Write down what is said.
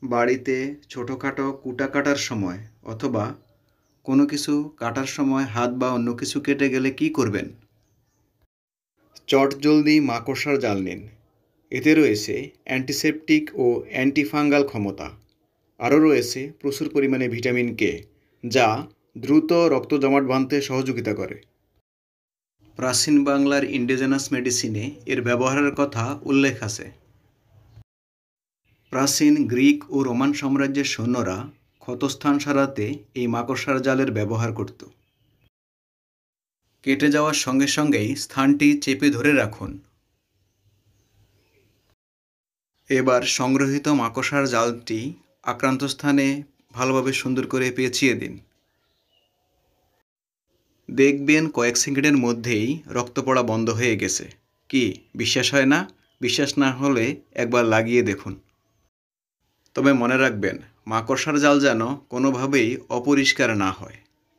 বাড়িতে ছোটোখাটো কুটা কাটার সময় অথবা কোনো কিছু কাটার সময় হাত বা অন্য কিছু কেটে গেলে কী করবেন? চটজলদি মাকড়সার জাল নিন। এতে রয়েছে অ্যান্টিসেপটিক ও অ্যান্টিফাঙ্গাল ক্ষমতা। আরও রয়েছে প্রচুর পরিমাণে ভিটামিন কে, যা দ্রুত রক্ত জমাট বাঁধতে সহযোগিতা করে। প্রাচীন বাংলার ইন্ডিজেনাস মেডিসিনে এর ব্যবহারের কথা উল্লেখ আছে। প্রাচীন গ্রিক ও রোমান সাম্রাজ্যের সৈন্যরা ক্ষতস্থান সারাতে এই মাকড়সার জালের ব্যবহার করত। কেটে যাওয়ার সঙ্গে সঙ্গেই স্থানটি চেপে ধরে রাখুন। এবার সংগৃহীত মাকড়সার জালটি আক্রান্ত স্থানে ভালোভাবে সুন্দর করে পেঁচিয়ে দিন। দেখবেন কয়েক সেকেন্ডের মধ্যেই রক্ত পড়া বন্ধ হয়ে গেছে। কি বিশ্বাস হয় না? বিশ্বাস না হলে একবার লাগিয়ে দেখুন। তবে মনে রাখবেন, মাকড়সার জাল যেন কোনোভাবেই অপরিষ্কার না হয়।